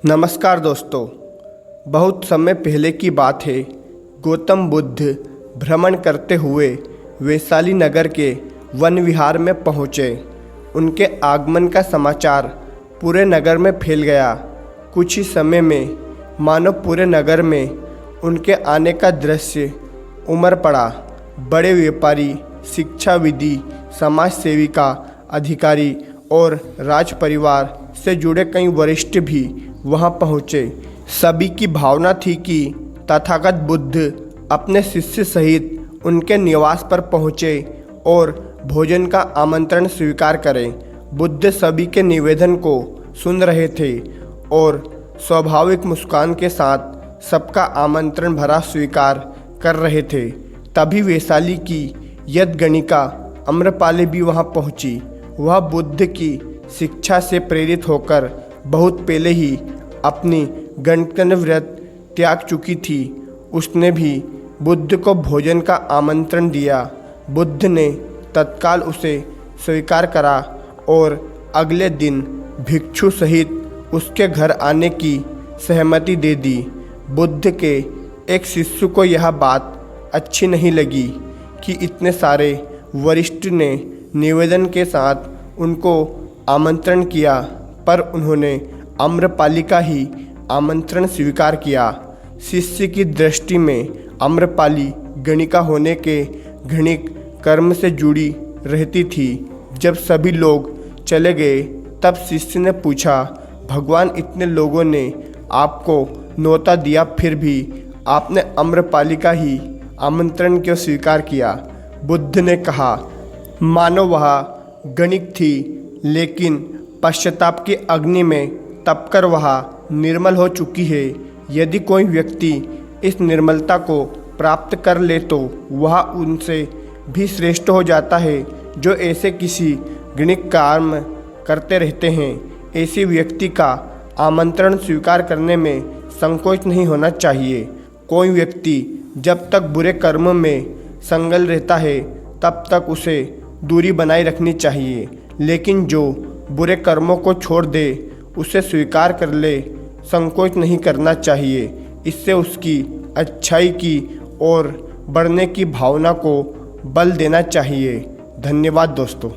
नमस्कार दोस्तों। बहुत समय पहले की बात है। गौतम बुद्ध भ्रमण करते हुए वैशाली नगर के वन विहार में पहुँचे। उनके आगमन का समाचार पूरे नगर में फैल गया। कुछ ही समय में मानो पूरे नगर में उनके आने का दृश्य उमड़ पड़ा। बड़े व्यापारी, शिक्षाविदी, समाज सेविका, अधिकारी और राज परिवार से जुड़े कई वरिष्ठ भी वहां पहुंचे। सभी की भावना थी कि तथागत बुद्ध अपने शिष्य सहित उनके निवास पर पहुंचे और भोजन का आमंत्रण स्वीकार करें। बुद्ध सभी के निवेदन को सुन रहे थे और स्वाभाविक मुस्कान के साथ सबका आमंत्रण भरा स्वीकार कर रहे थे। तभी वैशाली की यदगणिका अम्रपाली भी वहां पहुंची। वह बुद्ध की शिक्षा से प्रेरित होकर बहुत पहले ही अपनी गणतंत्र व्रत त्याग चुकी थी। उसने भी बुद्ध को भोजन का आमंत्रण दिया। बुद्ध ने तत्काल उसे स्वीकार करा और अगले दिन भिक्षु सहित उसके घर आने की सहमति दे दी। बुद्ध के एक शिष्य को यह बात अच्छी नहीं लगी कि इतने सारे वरिष्ठ ने निवेदन के साथ उनको आमंत्रण किया, पर उन्होंने अम्रपाली का ही आमंत्रण स्वीकार किया। शिष्य की दृष्टि में अम्रपाली गणिका होने के घृणिक कर्म से जुड़ी रहती थी। जब सभी लोग चले गए तब शिष्य ने पूछा, भगवान, इतने लोगों ने आपको न्योता दिया, फिर भी आपने अम्रपाली का ही आमंत्रण क्यों स्वीकार किया? बुद्ध ने कहा, मानो वह गणिक थी, लेकिन पश्चाताप की अग्नि में तपकर वह निर्मल हो चुकी है। यदि कोई व्यक्ति इस निर्मलता को प्राप्त कर ले तो वह उनसे भी श्रेष्ठ हो जाता है जो ऐसे किसी गणिक कर्म करते रहते हैं। ऐसे व्यक्ति का आमंत्रण स्वीकार करने में संकोच नहीं होना चाहिए। कोई व्यक्ति जब तक बुरे कर्म में संलग्न रहता है तब तक उसे दूरी बनाए रखनी चाहिए, लेकिन जो बुरे कर्मों को छोड़ दे उसे स्वीकार कर ले, संकोच नहीं करना चाहिए। इससे उसकी अच्छाई की ओर बढ़ने की भावना को बल देना चाहिए। धन्यवाद दोस्तों।